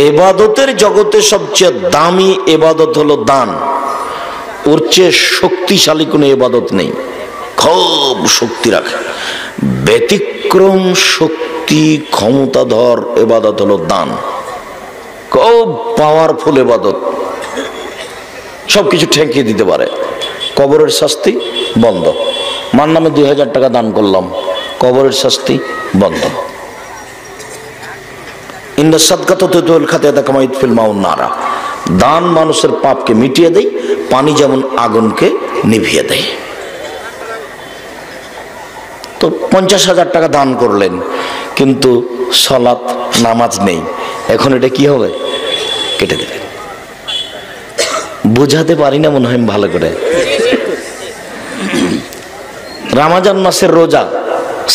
এবাদতের জগতে সবচেয়ে দামি এবাদত হলো দান। ওর চেয়ে শক্তিশালী কোনো এবাদত নেই, খুব শক্তি রাখে। ব্যতিক্রম শক্তি ক্ষমতাধর এবাদত হলো দান, খুব পাওয়ারফুল এবাদত, সবকিছু ঠেকিয়ে দিতে পারে। কবরের শাস্তি বন্ধ। মার নামে 2000 টাকা দান করলাম, কবরের শাস্তি বন্ধ। ইন্না সাদকাতু তুতিউল খাতিয়াতা কামা ইতফিল মাউন নারা। দান মানুষের পাপকে মিটিয়ে দেয়, পানি যেমন আগুনকে নিভিয়ে দেয়। তো 50,000 টাকা দান করলেন, কিন্তু সালাত নামাজ নেই, এখন এটা কি হবে? কেটে দেবেন। বুঝাতে পারি না মনে হয় ভালো করে। রমজান মাসের রোজা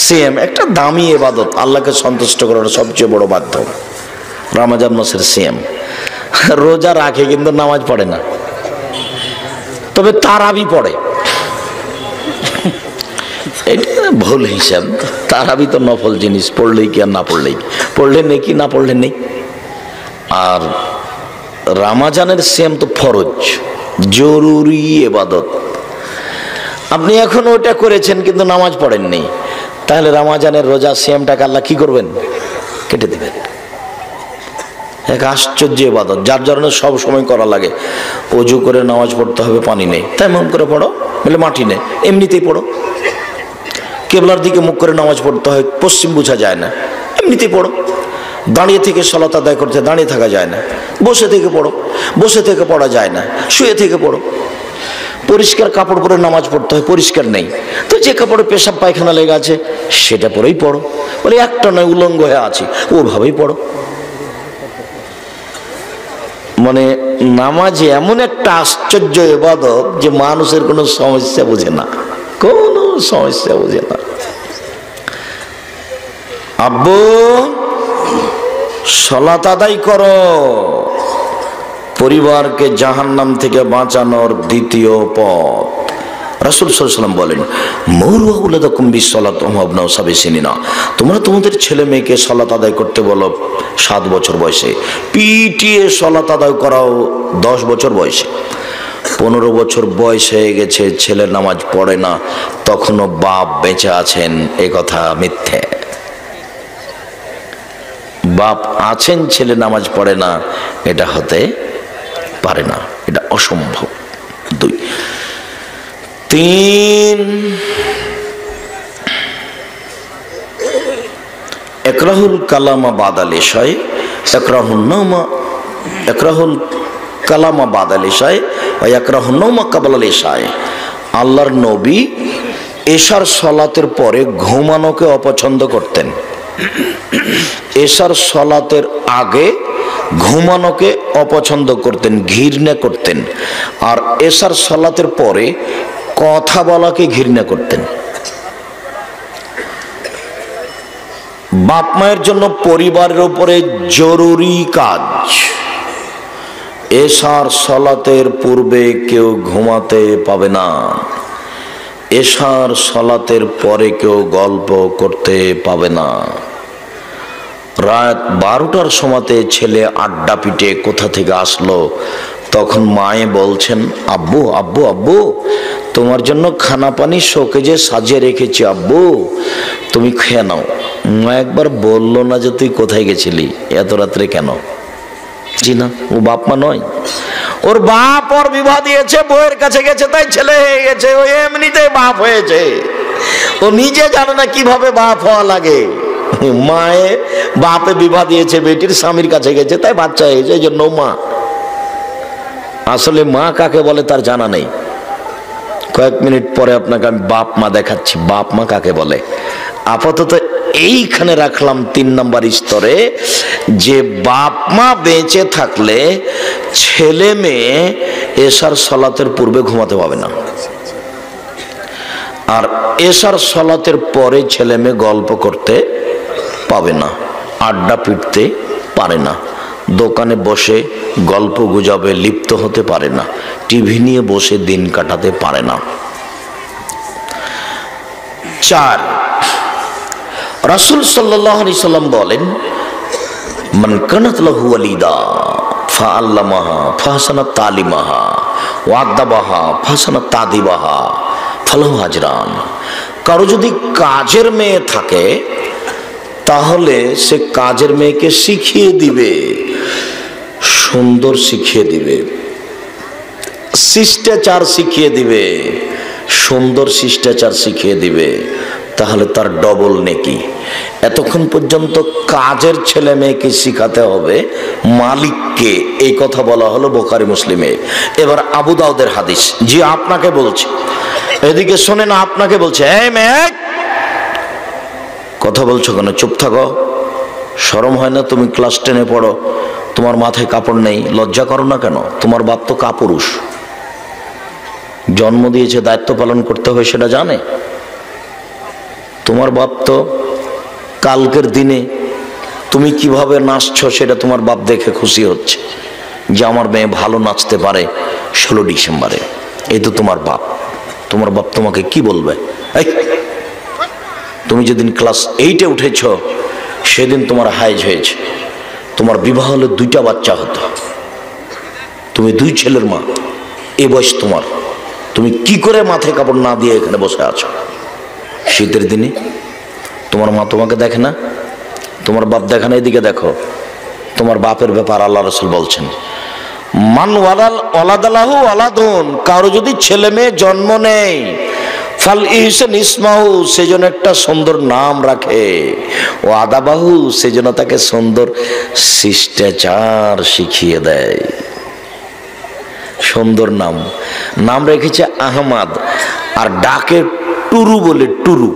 সেম একটা দামি ইবাদত, আল্লাহকে সন্তুষ্ট করার সবচেয়ে বড় মাধ্যম। রমজান মাসের সেম রোজা রাখে কিন্তু নামাজ পড়ে না, তবে তারাবি পড়ে। এটা ভুল হিসাব। তারাবি তো নফল জিনিস, পড়লেই কি আর না পড়লেই, পড়লে নেই কি না পড়লে নেই। আর রমজানের সেম তো ফরজ, জরুরি ইবাদত। আপনি এখন ওটা করেছেন কিন্তু নামাজ পড়েননি, তাহলে রমজানের রোজা সিয়ামটাকে আল্লাহ কি করবেন? কেটে দেবেন। এক আশ্চর্য ইবাদত, যার জন্য সব সময় করা লাগে। ওযু করে নামাজ পড়তে হবে, পানি নেই, তাই মুখ করে পড়ো, বলে মাটি নেই, এমনিতেই পড়ো। কেবলার দিকে মুখ করে নামাজ পড়তে হয়, পশ্চিম বোঝা যায় না, এমনিতেই পড়ো। দাঁড়িয়ে থেকে সালাত আদায় করতে দাঁড়িয়ে থাকা যায় না, বসে থেকে পড়ো, বসে থেকে পড়া যায় না, শুয়ে থেকে পড়ো। পরিষ্কার কাপড় পরে নামাজ পড়তে হয়, পরিষ্কার নেই, তো যে কাপড়ে পেশাব পায়খানা লেগে আছে সেটা পরেই পড়ো। বলে একটা নয়, উলঙ্গ হয়ে আছি, ওভাবেই পড়ো। মানে নামাজ এমন একটা আশ্চর্য ইবাদত যে মানুষের কোনো সমস্যা বোঝে না, কোনো সমস্যা বোঝে না। আব্বু সালাত আদায় করো, পরিবারকে জাহান্নাম থেকে বাঁচানোর দ্বিতীয় পথ। রাসূল সাল্লাল্লাহু আলাইহি ওয়াসাল্লাম বলেন, মুরু আওলাদাকুম বিসসালাত ওয়া হুম আবনাউ সাবঈ সিনিনা। তোমরা তোমাদের ছেলে মেয়েকে সালাত আদায় করতে বলো 7 বছর বয়সে, পিটিয়ে সালাত আদায় করাও 10 বছর বয়সে। 15 বছর বয়স হয়ে গেছে, ছেলে নামাজ পড়ে না, তখনও বাপ বেঁচে আছেন, এ কথা মিথ্যে। বাপ আছেন, ছেলে নামাজ পড়ে না, এটা হতে পারে না, এটা অসম্ভব। 2 3 ইকরাহুল কালামা বাদাল ইশায়ে, ইকরাহুল কালামা বাদাল ইশায়ে ওয়া ইকরাহুন নাওমা ক্বাবলাল ইশায়ে। আল্লাহর নবী এশার সালাতের পরে ঘুমানোকে অপছন্দ করতেন, এশার সালাতের আগে ঘুমানোকে অপছন্দ করতেন, ঘৃণা করতেন। আর এশার সালাতের পরে কথা বলাকে ঘৃণা করতেন। বাপ মায়ের জন্য পরিবারের উপরে জরুরি কাজ, এশার সালাতের পূর্বে কেউ ঘুমাতে পাবে না, এশার সালাতের পরে কেউ গল্প করতে পাবে না। রাত 12টার সময়তে ছেলে আড্ডা পিটে কোথা থেকে আসলো, তখন মায়ে বলছেন, আব্বু আব্বু আব্বু তোমার জন্য খানা পানি শোকেজে সাজিয়ে রেখেছি, আব্বু তুমি খেয়ে নাও। মা একবার বলল না যে তুই কোথায় গেছিলি এত রাত্রে কেন? জি না, ও বাপ মা নয়, ওর বাপ ওর বিবাহ দিয়েছে, বউয়ের কাছে গেছে, তাই ছেলে হয়ে গেছে, ও এমনিতেই বাপ হয়েছে, ও নিজে জানে না কিভাবে বাপ হওয়া লাগে। মায়ে বাপে বিবাহ দিয়েছে, বেটির স্বামীর কাছে গেছে, তাই বাচ্চা হয়েছে, এই জন্য মা। আসলে মা কাকে বলে তার জানা নেই। কয়েক মিনিট পরে আপনাকে আমি বাপ মা দেখাচ্ছি, বাপ মা কাকে বলে। আপাতত এইখানে রাখলাম 3 নম্বর স্তরে, যে বাপ মা বেঁচে থাকলে ছেলে মেয়ে এশার সালাতের পূর্বে ঘুমাতে পাবে না, আর এশার সালাতের পরে ছেলে মেয়ে গল্প করতে পাবে না, আড্ডা পিটতে পারে না, দোকানে বসে গল্প গুজবে লিপ্ত হতে পারে না, টিভি নিয়ে বসে দিন কাটাতে পারে না। 4 রাসূল সাল্লাল্লাহু আলাইহি সাল্লাম বলেন, মান কানাত লাহু ওয়ালিদা ফাআল্লামাহা ফাহসানা তালিমাহা ওয়াদাবাহা ফাহসানা তাদিবাহা ফালাহু আজরান। কারো যদি কাজের মেয়ে থাকে তাহলে সে কাজের মেয়েকে শিখিয়ে দিবে, সুন্দর শিখিয়ে দিবে, শিষ্টাচার শিখিয়ে দিবে, সুন্দর শিষ্টাচার শিখিয়ে দিবে, তাহলে তার ডবল নেকি। এতক্ষণ পর্যন্ত কাজের ছেলে মেয়েকে শিখাতে হবে মালিককে, এই কথা বলা হলো বুখারী মুসলিমে। এবার আবু দাউদের হাদিস। জি আপনাকে বলছি, এদিকে শোনে না, আপনাকে বলছে, এই মেয়ে কথা বলছো কেন, চুপ থাকো, শরম হয় না? তুমি ক্লাস 10-এ পড়ো, তোমার মাথায় কাপড় নেই, লজ্জা করো না কেন? তোমার বাপ তো কাপুরুষ, জন্ম দিয়েছে, দায়িত্ব পালন করতে হয় সেটা জানে। তোমার বাপ তো কালকের দিনে তুমি কিভাবে নাচছো সেটা তোমার বাপ দেখে খুশি হচ্ছে যে আমার মেয়ে ভালো নাচতে পারে 16 ডিসেম্বরে। এই তো তোমার বাপ। তোমার বাপ তোমাকে কি বলবে? এই তুমি যেদিন ক্লাস 8-এ উঠেছ সেদিন তোমার হাইজ হয়েছে, তোমার বিবাহ হলে 2টা বাচ্চা হতো, তুমি 2 ছেলের মা, এ বয়স তোমার, তুমি কি করে মাথায় কাপড় না দিয়ে এখানে বসে আছো? শীতের দিনে তোমার মা তোমাকে দেখে না, তোমার বাপ দেখে না? এদিকে দেখো, তোমার বাপের ব্যাপার আল্লাহ রাসূল বলছেন, মান ওয়ালাদালাহু ওয়ালাদুন, কারো যদি ছেলে মেয়ে জন্ম নেয়, ফাল ইহসান ইসমাহু, সেজন্য একটা সুন্দর নাম রাখে, ও আদাবাহু, সেজন্য তাকে সুন্দর শিষ্টাচার শিখিয়ে দেয়। সুন্দর নাম, নাম রেখেছে আহমদ, আর ডাকে টুরু বলে, টুরু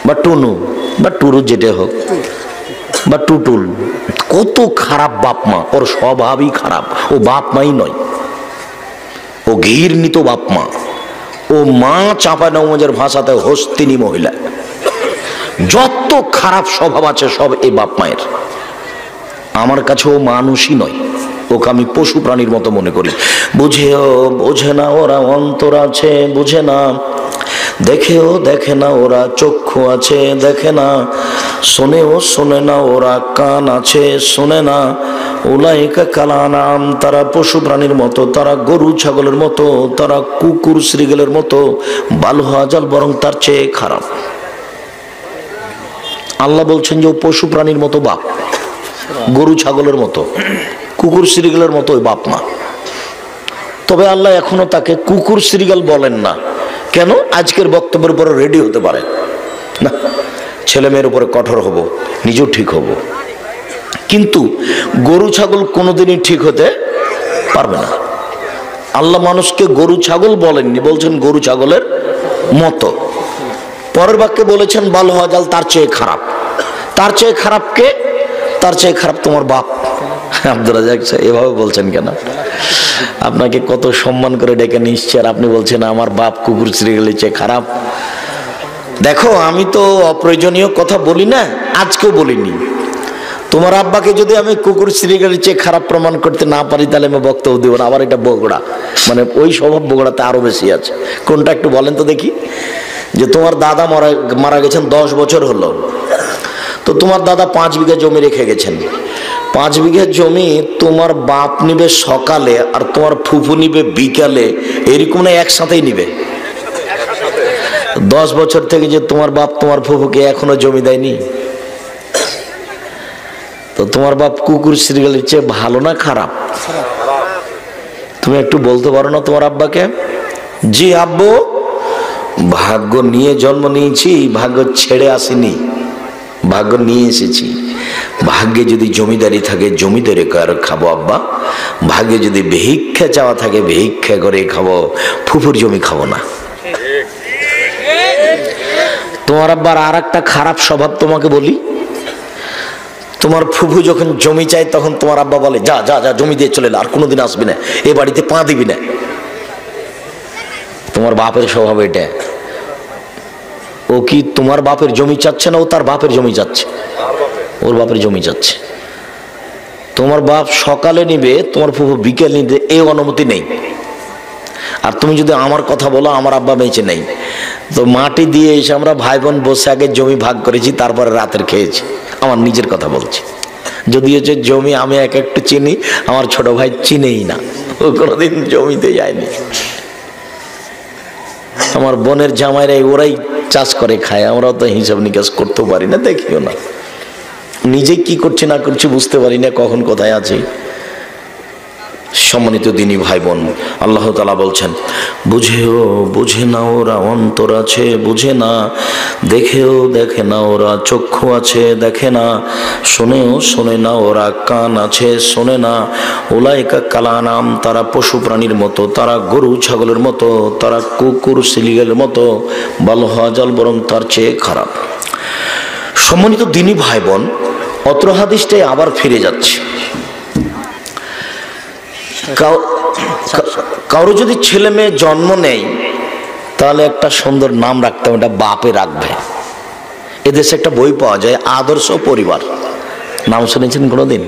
বা টুনু বা টুরু যেটা হোক, বা টুটুল। কত খারাপ বাপ মা, ওর স্বভাবই খারাপ, ও বাপ মাই নয়, ও ঘৃণিত বাপ মা। ও মা চাঁপাইনবাবগঞ্জের ভাষাতে হস্তিনী মহিলা। যত খারাপ স্বভাব আছে সব এই বাপ মায়ের। আমার কাছে ও মানুষই নয়, ওকে আমি পশু প্রাণীর মতো মনে করি। বুঝেও বোঝে না ওরা, অন্তর আছে বুঝে না, দেখেও দেখে না ওরা, চক্ষু আছে দেখে না, শোনেও শোনে না ওরা, কান আছে শোনে না। উলাইকা কালানাম, তারা পশু প্রাণীর মতো, তারা গরু ছাগলের মতো, তারা কুকুর শ্রীগলের মতো, বালহাজাল, বরং তার চেয়ে খারাপ। আল্লাহ বলছেন যে ও পশু প্রাণীর মতো বাপ, গরু ছাগলের মতো, কুকুর শ্রীগলের মতো ওই বাপ মা। তবে আল্লাহ এখনো তাকে কুকুর শ্রীগল বলেন না। কেন? আজকের বক্তব্যের উপরে রেডি হতে পারে না, ছেলে মেয়ের উপরে কঠোর হব, নিজেও ঠিক হব, কিন্তু গরু ছাগল কোনোদিনই ঠিক হতে পারবে না। আল্লাহ মানুষকে গরু ছাগল বলেননি, বলছেন গরু ছাগলের মতো। পরের বাক্যে বলেছেন বালহাজাল, তার চেয়ে খারাপ। তার চেয়ে খারাপ কে? তার চেয়ে খারাপ তোমার বাপ। আব্দুর রাজ্জাক এভাবে বলছেন কেন? আপনাকে কত সম্মান করে ডেকে নিচ্ছে, আর আপনি বলছেন আমার বাপ কুকুর শ্রীগলের চেয়ে খারাপ। দেখো, আমি তো অপ্রয়োজনীয় কথা বলি না, আজকেও বলিনি। তোমার আব্বাকে যদি আমি কুকুর শ্রীগলের চেয়ে খারাপ প্রমাণ করতে না পারি তাহলে আমি বক্তব্য দেবো না। আবার এটা বগুড়া, মানে ওই স্বভাব বগুড়াতে আরো বেশি আছে। কোনটা একটু বলেন তো দেখি। যে তোমার দাদা মারা গেছেন 10 বছর হলো, তো তোমার দাদা 5 বিঘা জমি রেখে গেছেন। 5 বিঘা জমি তোমার বাপ নিবে সকালে আর তোমার ফুফু নিবে বিকালে, এরকম না একসাথেই নিবে? 10 বছর থেকে যে তোমার বাপ তোমার ফুফুকে এখনো জমি দেয়নি, তো তোমার বাপ কুকুর শ্রীগলের চেয়ে ভালো না খারাপ? তুমি একটু বলতে পারো না তোমার আব্বাকে? জি আব্বু, ভাগ্য নিয়ে জন্ম নিয়েছি, ভাগ্য ছেড়ে আসিনি, ভাগ্য নিয়ে এসেছি। ভাগ্যে যদি জমিদারি থাকে জমিদারি করে খাবো আব্বা, ভাগ্যে যদি ভিক্ষা চাওয়া থাকে ভিক্ষা করে খাবো, ফুফুর জমি খাবো না। তোমার আব্বার আর একটা খারাপ স্বভাব তোমাকে বলি, তোমার ফুফু যখন জমি চায় তখন তোমার আব্বা বলে যা যা যা জমি দিয়ে চলে, আর কোনোদিন আসবি না, এ বাড়িতে পা দিবি না। তোমার বাপের স্বভাব এটা। ও কি তোমার বাপের জমি চাচ্ছে না, ও তার বাপের জমি চাচ্ছে, ওর বাপের জমি চাচ্ছে। তোমার বাপ সকালে নিবে, তোমার ফুফু বিকেল নিবে, এই অনুমতি নেই। আর তুমি যদি আমার কথা বলো, আমার আব্বা বেঁচে নেই, তো মাটি দিয়ে এসে আমরা ভাই বোন বসে আগে জমি ভাগ করেছি, তারপরে রাতের খেয়েছি। আমার নিজের কথা বলছি। যদি হচ্ছে জমি আমি এক একটু চিনি, আমার ছোট ভাই চিনেই না, ও কোনোদিন জমিতে যায়নি। আমার বোনের জামাইরাই ওরাই চাষ করে খায়, আমরাও তো হিসাব নিকাশ করতেও পারি না, দেখিও না, নিজে কি করছি না করছি বুঝতে পারি না, কখন কোথায় আছি। সম্মানিত দিনী ভাই বোন, আল্লাহ তাআলা বলছেন, বুঝেও বুঝে না ওরা অন্তর আছে, বুঝে না, দেখেও দেখে না ওরা চক্ষু আছে, দেখে না, শোনেও শোনে না ওরা কান আছে, শোনে না। উলাইকা কালানাম, তারা পশু প্রাণীর মতো, তারা গরু ছাগলের মতো, তারা কুকুর সিলিগের মতো, বাল হাজাল, বরং তার চেয়ে খারাপ। সম্মানিত দিনী ভাই বোন, অত্র হাদিসটাই আবার ফিরে যাচ্ছে। কারো যদি ছেলে মেয়ে জন্ম নেই, তাহলে একটা সুন্দর নাম রাখতে হবে, এটা বাপে রাখবে। এদেশে একটা বই পাওয়া যায়, আদর্শ পরিবার, নাম শুনেছেন কোনোদিন?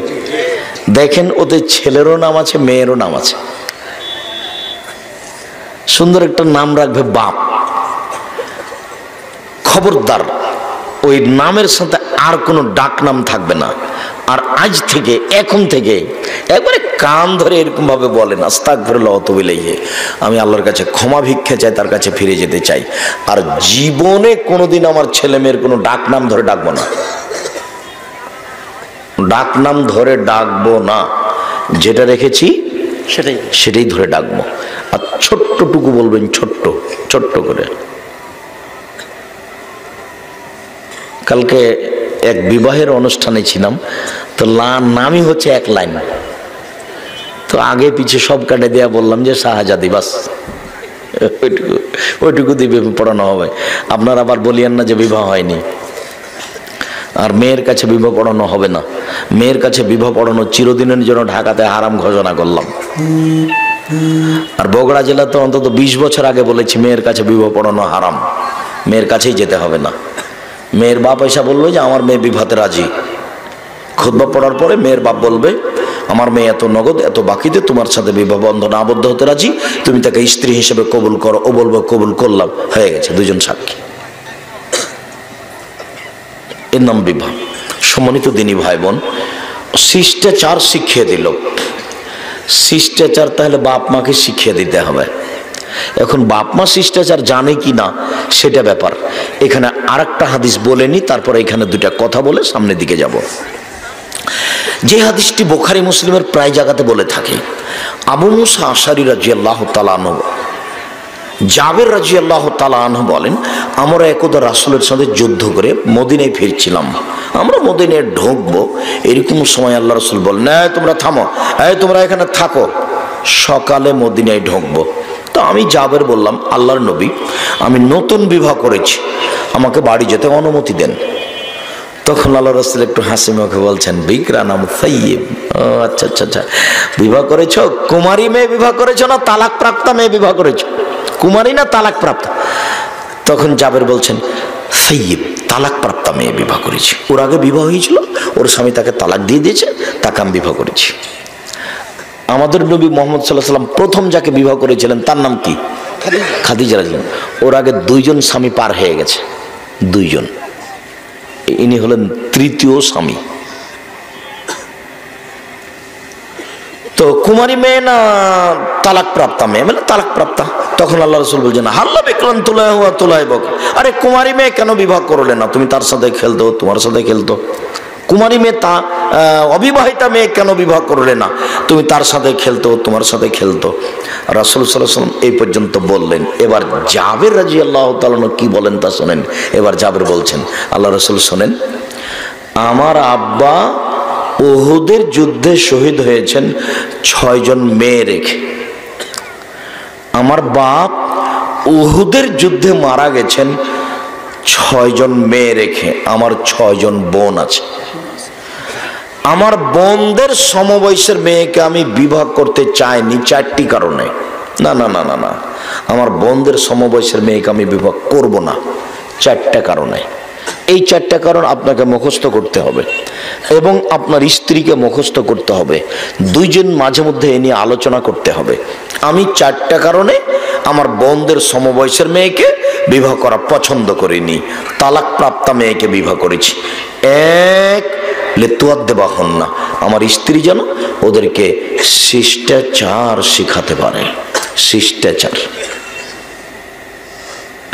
দেখেন ওদের ছেলেরও নাম আছে, মেয়েরও নাম আছে। সুন্দর একটা নাম রাখবে বাপ। খবরদার ওই নামের সাথে আর কোনো ডাক নাম থাকবে না। আর আজ থেকে, এখন থেকে একবারে কান ধরে এরকম ভাবে বলেন, আস্তাগফিরুল্লাহ ওয়া আতুবু ইলাইহি, আমি আল্লাহর কাছে ক্ষমা ভিক্ষা চাই, তার কাছে ফিরে যেতে চাই। আর জীবনে কোনোদিন আমার ছেলে মেয়ের কোনো ডাক নাম ধরে ডাকবো না, ডাক নাম ধরে ডাকবো না, যেটা রেখেছি সেটাই ধরে ডাকবো। আর ছোট্টটুকু বলবেন, ছোট্ট ছোট্ট করে। কালকে এক বিবাহের অনুষ্ঠানে ছিলাম, তো নামই হচ্ছে এক লাইন, তো আগে পিছে সব কাটে দেয়া বললাম যে শাহজাদি, বাস ওইটুকু দিয়ে পড়ানো হবে। আপনারা আবার বলিয়েন না যে বিবাহ হয়নি। আর মেয়ের কাছে বিবাহ পড়ানো হবে না, মেয়ের কাছে বিবাহ পড়ানো চিরদিনের জন্য ঢাকাতে হারাম ঘোষণা করলাম। আর বগুড়া জেলাতে অন্তত 20 বছর আগে বলেছি মেয়ের কাছে বিবাহ পড়ানো হারাম, মেয়ের কাছেই যেতে হবে না। মেয়ের বাপ এসে বলবে যে আমার মেয়ে বিবাহতে রাজি, খুতবা পড়ার পরে মেয়ের বাপ বলবে আমার মেয়ে এত নগদ এত বাকিতে তোমার সাথে বিবাহ বন্ধনে আবদ্ধ হতে রাজি, তুমি তাকে স্ত্রী হিসেবে কবুল করো। ও বলবে কবুল করলাম, হয়ে গেছে, দুজন সাক্ষী, এর নাম বিবাহ। সম্মানিত দিনী ভাই বোন, শিষ্টাচার শিখিয়ে দিল। শিষ্টাচার তাহলে বাপ মাকে শিখিয়ে দিতে হবে। এখন বাপ মা শিষ্টাচার জানে কি না সেটা ব্যাপার। এখানে আরেকটা হাদিস বলে নি, তারপরে এখানে দুটা কথা বলে সামনের দিকে যাব। যে হাদিসটি বুখারী মুসলিমের প্রায় জায়গাতে বলে থাকে, আবু মুসা আশারী রাদিয়াল্লাহু তাআলা আনহু, জাবের রাদিয়াল্লাহু তাআলা আনহু বলেন, আমরা একদা রাসূলের সাথে যুদ্ধ করে মদিনায় ফিরছিলাম। আমরা মদিনায় ঢুকবো, এরকম সময় আল্লাহ রাসূল বলেন, এই তোমরা থামো, এই তোমরা এখানে থাকো, সকালে মদিনায় ঢুকবো। তো আমি জাবের বললাম, আল্লাহর নবী, আমি নতুন বিবাহ করেছি, আমাকে বাড়ি যেতে অনুমতি দেন। তখন আল্লাহ রাসূল একটু হাসি মুখে বলছেন, বিকরা নাম সাইয়্যিব। ও আচ্ছা আচ্ছা আচ্ছা, বিবাহ করেছো? কুমারী মেয়ে বিবাহ করেছো না তালাক প্রাপ্তা মেয়ে বিবাহ করেছো? কুমারী না তালাক প্রাপ্তা? তখন জাবের বলছেন, সাইয়্যিব, তালাক প্রাপ্তা মেয়ে বিবাহ করেছি। ওর আগে বিবাহ হয়েছিল, ওর স্বামী তাকে তালাক দিয়ে দিয়েছে, তাকে আমি বিবাহ করেছি। আমাদের নবী মুহাম্মদ সাল্লাল্লাহু আলাইহি ওয়াসাল্লাম প্রথম যাকে বিবাহ করেছিলেন তার নাম কি? খাদিজা রাদিয়াল্লাহু আনহা। ওর আগে 2 জন স্বামী পার হয়ে গেছে, 2 জন। ইনি হলেন তৃতীয় স্বামী। তো কুমারী মেয়ে না তালাক প্রাপ্তা মেয়ে? মানে তালাক প্রাপ্তা। তখন আল্লাহ রাসূল বলছেন, হাল্লা বিকরান তুলাইহু ওয়া তুলাইবুক, আরে কুমারী মেয়ে কেন বিবাহ করলে না? তুমি তার সাথে খেলতো, তোমার সাথে খেলতো। কুমারী মেয়ে তা অবিবাহিতা মেয়ে কেন বিবাহ করলে না? তুমি তার সাথে খেলতো, তোমার সাথে খেলতো। রাসূল সাল্লাল্লাহু আলাইহি ওয়াসাল্লাম এই পর্যন্ত বললেন। এবার জাবের রাদিয়াল্লাহু তাআলা কি বলেন তা শুনেন। এবার জাবের বলছেন, আল্লাহ রাসূল শুনেন, আমার আব্বা উহুদের যুদ্ধে শহীদ হয়েছেন 6 জন মেয়ে রেখে। আমার বাপ উহুদের যুদ্ধে মারা গেছেন 6 জন মেয়ে রেখে। আমার 6 জন বোন আছে। আমার বোনদের সমবয়সের মেয়েকে আমি বিবাহ করতে চাইনি 4টি কারণে। না না না না না, আমার বোনদের সমবয়সের মেয়েকে আমি বিবাহ করব না 4টা কারণে। এই 4টা কারণ আপনাকে মুখস্থ করতে হবে এবং আপনার স্ত্রীকে মুখস্থ করতে হবে। 2 জন মাঝে মধ্যে এ নিয়ে আলোচনা করতে হবে। আমি 4টা কারণে আমার বোনদের সমবয়সের মেয়েকে বিবাহ করা পছন্দ করিনি, তালাক প্রাপ্তা মেয়েকে বিবাহ করেছি। এক লেতুয়াদ দেবা হন না, আমার স্ত্রী যেন ওদেরকে শিষ্টাচার শিখাতে পারে। শিষ্টাচার।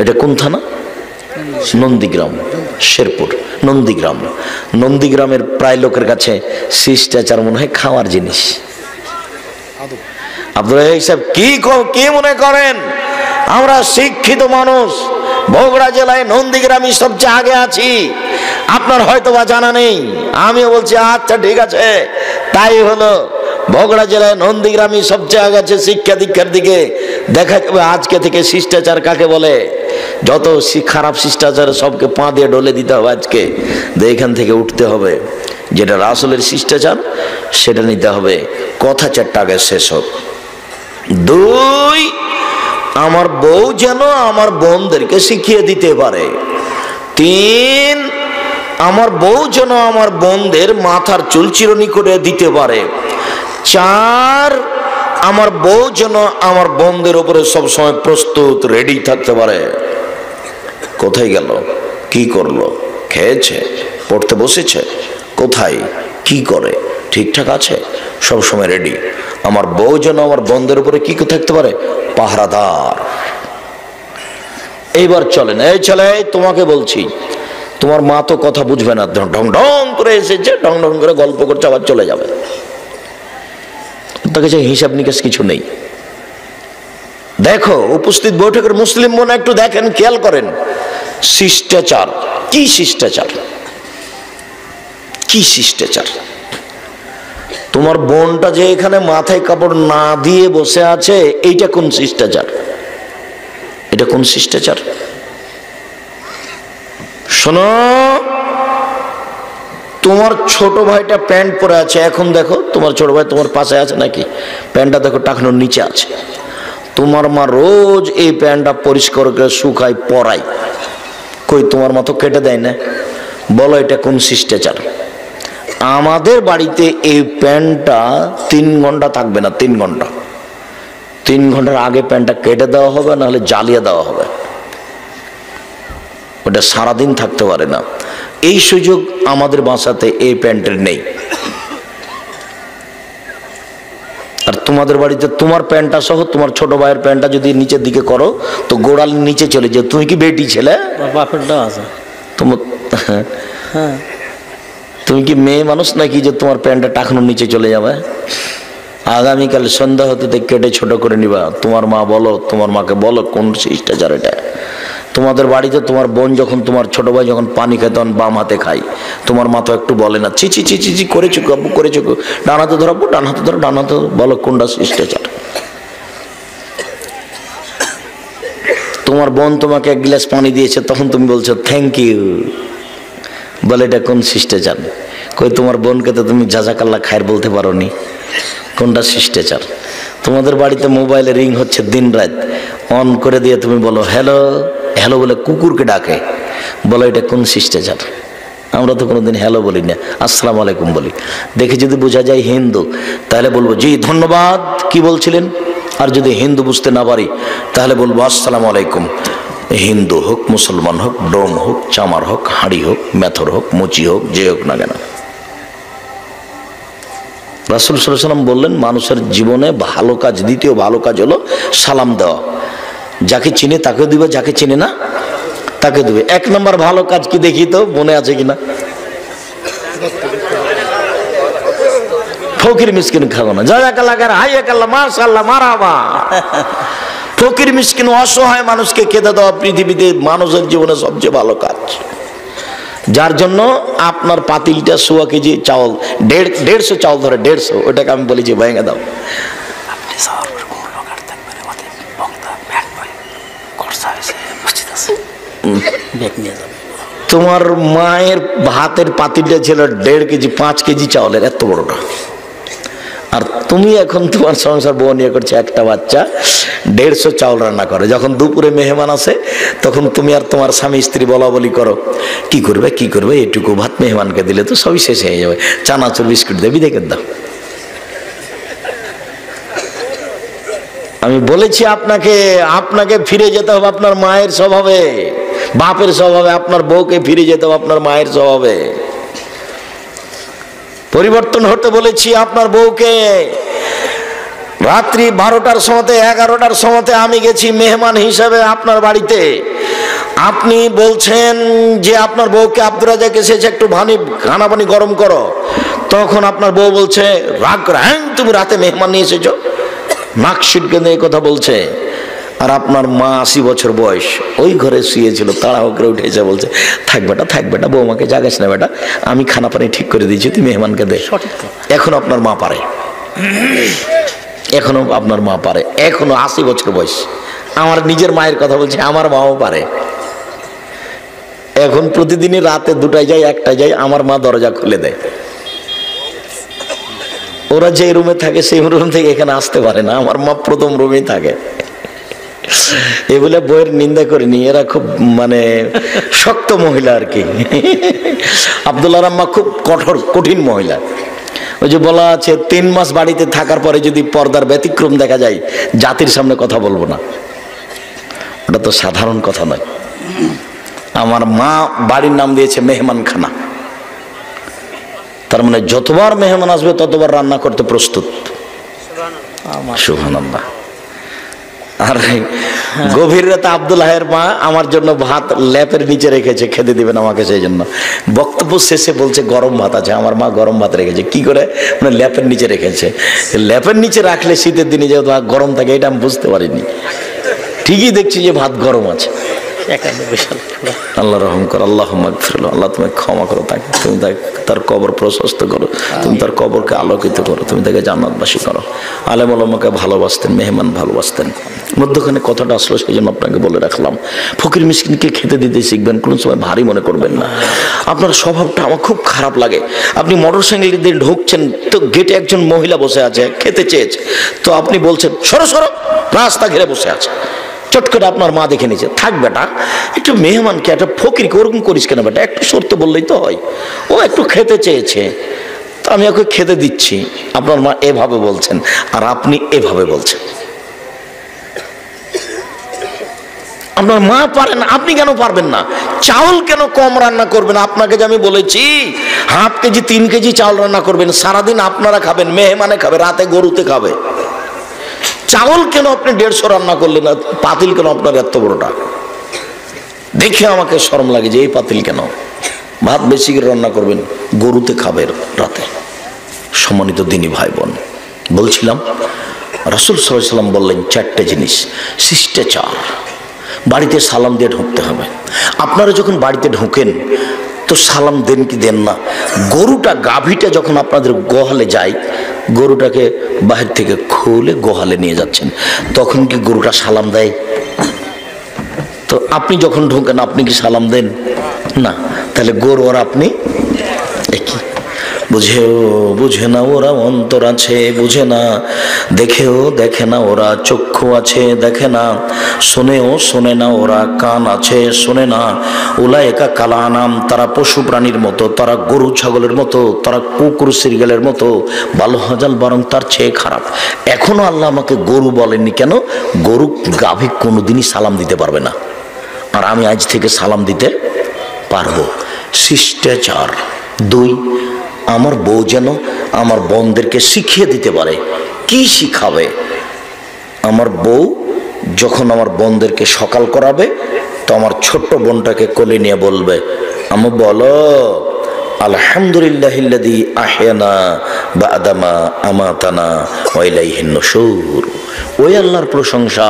এটা কোন থানা? নন্দীগ্রাম, শেরপুর। নন্দীগ্রাম, নন্দীগ্রামের প্রায় লোকের কাছে শিষ্টাচার মনে হয় খাওয়ার জিনিস। আপনারা এইসব কি মনে করেন আমরা শিক্ষিত মানুষ, বগুড়া জেলায় নন্দীগ্রামই সবচেয়ে আগে আছি, আপনার হয়তো বা জানা নেই। আমিও বলছি আচ্ছা ঠিক আছে, তাই হলো। বগুড়া জেলায় নন্দীগ্রামই সবচেয়ে আগে আছে শিক্ষা দীক্ষার দিকে। দেখা যাবে আজকে থেকে শিষ্টাচার কাকে বলে। যত খারাপ শিষ্টাচার সবকে পা দিয়ে ডলে দিতে হবে আজকে। এখান থেকে উঠতে হবে, যেটা রাসূলের শিষ্টাচার সেটা নিতে হবে। কথা চারটা আগে শেষ হোক। দুই, আমার বউ যেন আমার বোনদেরকে শিখিয়ে দিতে পারে। তিন, আমার বউ যেন আমার বোনদের মাথার চুল চিরুনি করে দিতে পারে। চার, আমার বউ যেন আমার বোনদের উপরে সবসময় প্রস্তুত রেডি থাকতে পারে। কোথায় গেল? কি করলো? খেয়েছে? পড়তে বসেছে? কোথায়? কি করে? ঠিকঠাক আছে? সবসময় রেডি। আমার বউ যেন আমার বোনদের উপরে কি থাকতে পারে? পাহারাদার। এইবার চলেন, এই চলে, তোমাকে বলছি, তোমার মা তো কথা বুঝবে না, ঢং ঢং করে এসেছে, ঢং ঢং করে গল্প করছে, আবার চলে যাবে। তার কাছে হিসাব নিকাশ কিছু নেই। দেখো উপস্থিত বৈঠকের মুসলিম বোন একটু দেখেন, খেয়াল করেন শিষ্টাচার কি। শিষ্টাচার কি? শিষ্টাচার তোমার বোনটা যে এখানে মাথায় কাপড় না দিয়ে বসে আছে, এইটা কোন শিষ্টাচার? এটা কোন শিষ্টাচার? শোনো, তোমার ছোট ভাইটা প্যান্ট পরে আছে, এখন দেখো তোমার ছোট ভাই তোমার পাশে আছে নাকি? প্যান্টটা দেখো টাকানোর নিচে আছে। তোমার মা রোজ এই প্যান্টটা পরিষ্কার করে শুকায় পরায়, কই তোমার মা তো কেটে দেয় না। বলো এটা কোন শিষ্টাচার? আমাদের বাড়িতে এই প্যান্টটা 3 ঘন্টা থাকবে না, 3 ঘন্টা। 3 ঘন্টার আগে প্যান্টটা কেটে দেওয়া হবে, নাহলে জ্বালিয়ে দেওয়া হবে। ওটা সারাদিন থাকতে পারে না। এই সুযোগ আমাদের বাসাতে এই প্যান্টের নেই। আর তোমাদের বাড়িতে তোমার প্যান্টটা সহ তোমার ছোট ভাইয়ের প্যান্টটা যদি নিচের দিকে করো তো গোড়াল নিচে চলে যায়। তুমি কি বেটি ছেলে? তুমি কি মেয়ে মানুষ নাকি যে তোমার প্যান্টটা টাকানোর নিচে চলে যাবে? আগামীকাল সন্ধ্যা হতে কেটে ছোট করে নিবা। তোমার মা বলো, তোমার মাকে বলো কোন শিষ্টাচার এটা। তোমাদের বাড়িতে তোমার বোন যখন, তোমার ছোট ভাই যখন পানি খায় তখন বাম হাতে খাই, তোমার মা তো একটু বলে না, চিচি চিচি চি করেছো আব্বু, করেছো? ডান হাতে ধরাবো, ডান হাতে ধরো, ডান হাতে বলো কোনটা শিষ্টাচার। তোমার বোন তোমাকে 1 গ্লাস পানি দিয়েছে, তখন তুমি বলছো থ্যাংক ইউ, বলে এটা কোন শিষ্টাচার? কই তোমার বোনকে তো তুমি জাজাকাল্লাহ খায়ের বলতে পারো নি। কোনটা শিষ্টাচার? তোমাদের বাড়িতে মোবাইলে রিং হচ্ছে দিন রাত, অন করে দিয়ে তুমি বলো হ্যালো হ্যালো বলে কুকুরকে ডাকে, বলো এটা কোন শিষ্টাচার? আমরা তো কোনোদিন হ্যালো বলি না, আসসালামু আলাইকুম বলি। দেখে যদি বোঝা যায় হিন্দু, তাহলে বলবো জি ধন্যবাদ, কি বলছিলেন? আর যদি হিন্দু বুঝতে না পারি তাহলে বলবো আসসালামু আলাইকুম। হিন্দু হোক, মুসলমান হোক, ডোম হোক, চামার হোক, হাঁড়ি হোক, মেথর হোক, মুচি হোক, যে হোক না কেন, রাসূল সাল্লাল্লাহু আলাইহি ওয়াসাল্লাম বললেন মানুষের জীবনে ভালো কাজ, দ্বিতীয় ভালো কাজ হলো সালাম দেওয়া। যাকে চিনে তাকে দিবে, যাকে চিনে না তাকে দিবে। 1 নম্বর ভালো কাজ কি দেখি তো, মনে আছে কিনা? ফকির মিসকিন খাওয়ানো, জাযাকাল্লাহ খাইর, হাইয়াকাল্লাহ, মাশাআল্লাহ, মারহাবা। ফকির মিসকিন অসহায় মানুষকে খেতে দেওয়া পৃথিবীতে মানুষের জীবনে সবচেয়ে ভালো কাজ। যার জন্য আপনার পাতিলটা 100 কেজি চাউল, 150 চাউল ধরে 150, ওটাকে আমি বলি যে ভেঙে দাও। তোমার মায়ের ভাতের পাতিলটা ছিল 1.5 কেজি, 5 কেজি চাউলের, এত বড়টা। আর তুমি এখন তোমার সংসার বউ নিয়ে করছে, একটা বাচ্চা 150 চাউল রান্না করে। যখন দুপুরে মেহমান আসে তখন তুমি আর তোমার স্বামী স্ত্রী বলা বলি করো, কি করবে কি করবে, এটুকু ভাত মেহমানকে দিলে তো সবই শেষ হয়ে যাবে, চানাচুর বিস্কুট দেবি দেখে দাও। আমি বলেছি আপনাকে আপনাকে ফিরে যেতে হবে আপনার মায়ের স্বভাবে, বাপের স্বভাবে। আপনার বউকে ফিরে যেতে হবে আপনার মায়ের স্বভাবে, পরিবর্তন হতে বলেছি আপনার বউকে। রাত্রি 12টার সময়তে 11টার সময়তে আমি গেছি মেহমান হিসাবে আপনার বাড়িতে। আপনি বলছেন যে আপনার বউকে আব্দুর রাজাক এসেছে, একটু খানা পানি গরম করো। তখন আপনার বউ বলছে রাগ করে, হ্যাঁ তুমি রাতে মেহমান নিয়ে এসেছো, নাক সিটকে নিয়ে কথা বলছে। আর আপনার মা 80 বছর বয়স, ওই ঘরে শুয়েছিল, তাড়াহুড়ো করে উঠেছে, বলছে থাক বেটা বৌমাকে জাগাস না বেটা, আমি খানা পানি ঠিক করে দিয়েছি, তুই মেহমানকে দে। এখন আপনার মা পারে, এখনো আপনার মা পারে, এখনো 80 বছর বয়স। আমার নিজের মায়ের কথা বলছে, আমার মাও পারে। এখন প্রতিদিনই রাতে 2টায় যায় 1টায় যায়, আমার মা দরজা খুলে দেয়। ওরা যে রুমে থাকে সেই রুম থেকে এখানে আসতে পারে না, আমার মা প্রথম রুমেই থাকে। এ বলে বইয়ের নিন্দা করিনি, এরা খুব মানে শক্ত মহিলা আর কি। আব্দুল্লাহর আম্মা খুব কঠিন মহিলা। ওই যে বলা আছে 3 মাস বাড়িতে থাকার পরে যদি পর্দার ব্যতিক্রম দেখা যায়, জাতির সামনে কথা বলবো না। ওটা তো সাধারণ কথা নয়। আমার মা বাড়ির নাম দিয়েছে মেহমানখানা, তার মানে যতবার মেহমান আসবে ততবার রান্না করতে প্রস্তুত। সুবহানাল্লাহ। আর গভীর রাতে আব্দুল্লাহের মা আমার জন্য ভাত ল্যাপের নিচে রেখেছে, খেতে দিবেন আমাকে, সেই জন্য বক্তব্য শেষে বলছে গরম ভাত আছে। আমার মা গরম ভাত রেখেছে, কি করে মানে ল্যাপের নিচে রেখেছে। ল্যাপের নিচে রাখলে শীতের দিনে যেহেতু গরম থাকে, এটা আমি বুঝতে পারিনি। ঠিকই দেখছি যে ভাত গরম আছে। আল্লাহ রহম করো, আল্লাহ মাগফিরাল্লাহ, আল্লাহ তুমি ক্ষমা করো তাকে, তুমি তার কবর প্রশস্ত করো, তুমি তার কবরকে আলোকিত করো, তুমি তাকে জান্নাতবাসী করো। আলেম ওলামাকে ভালোবাসতেন, মেহমান ভালোবাসতেন। মধ্যখানে কথাটা আসলো সেই জন্য আপনাকে বলে রাখলাম। ফকির মিসকিনকে খেতে দিতে শিখবেন, কোনো সময় ভারী মনে করবেন না। আপনার স্বভাবটা আমার খুব খারাপ লাগে। আপনি মোটর সাইকেল দিয়ে ঢুকছেন, তো গেটে একজন মহিলা বসে আছে, খেতে চেয়েছে, তো আপনি বলছেন সরো সরো, রাস্তা ঘিরে বসে আছে। চট করে আপনার মা দেখে নিয়েছে, থাক বেটা, একটু মেহমানকে একটা ফকিরকে ওরকম করিস কেন বেটা, একটু সরতে বললেই তো হয়, ও একটু খেতে চেয়েছে তো আমি ওকে খেতে দিচ্ছি। আপনার মা এভাবে বলছেন আর আপনি এভাবে বলছেন। আপনার মা পারেন, আপনি কেন পারবেন না? চাউল কেন কম রান্না করবেন? আপনাকে যে আমি বলেছি 1/2 কেজি 3 কেজি চাউল রান্না করবেন, সারাদিন আপনারা খাবেন, মেহমানে খাবে, রাতে গরুতে খাবে। চাউল কেন আপনি 150 রান্না করলেন না? পাতিল কেন আপনার এত বড়টা? দেখে আমাকে শরম লাগে যে এই পাতিল কেন। ভাত বেশি করে রান্না করবেন, গরুতে খাবে রাতে। সম্মানিত দিনী ভাই বোন, বলছিলাম রাসূল সাল্লাল্লাহু আলাইহি ওয়াসাল্লাম বললেন 4টে জিনিস শিষ্টাচার। বাড়িতে সালাম দিয়ে ঢুকতে হবে। আপনারা যখন বাড়িতে ঢোকেন তো সালাম দেন কি দেন না? গরুটা গাভীটা যখন আপনাদের গোহালে যায়, গরুটাকে বাহির থেকে খুলে গোহালে নিয়ে যাচ্ছেন, তখন কি গরুটা সালাম দেয়? তো আপনি যখন ঢোকেন আপনি কি সালাম দেন? না। তাহলে গরু আর আপনি একই। বুঝে না ওরা অন্তর আছে, বুঝে না, দেখেও দেখে না ওরা চক্ষু আছে, দেখে না, শোনেও শোনে না ওরা কান আছে, শোনে না। উলায়েকা কালানাম, তারা পশু প্রাণীর মতো, তারা গরু ছাগলের মতো, তারা কুকুর সিরগালের মতো, বালহাজাল, বরং তার চেয়ে খারাপ। এখনো আল্লাহ আমাকে গরু বলেননি কেন? গরু গাভী কোনোদিনই সালাম দিতে পারবে না, আর আমি আজ থেকে সালাম দিতে পারবো। শিষ্টাচার। 2, আমার বউ যেন আমার বোনদেরকে শিখিয়ে দিতে পারে। কি শিখাবে? আমার বউ যখন আমার বোনদেরকে সকাল করাবে তো আমার ছোট্ট বোনটাকে কোলে নিয়ে বলবে, আমি বলো আলহামদুলিল্লাহিল্লাযী আহয়ানা বা'দা মা আমাতানা ওয়া ইলাইহিন নুশুর। ওই আল্লাহর প্রশংসা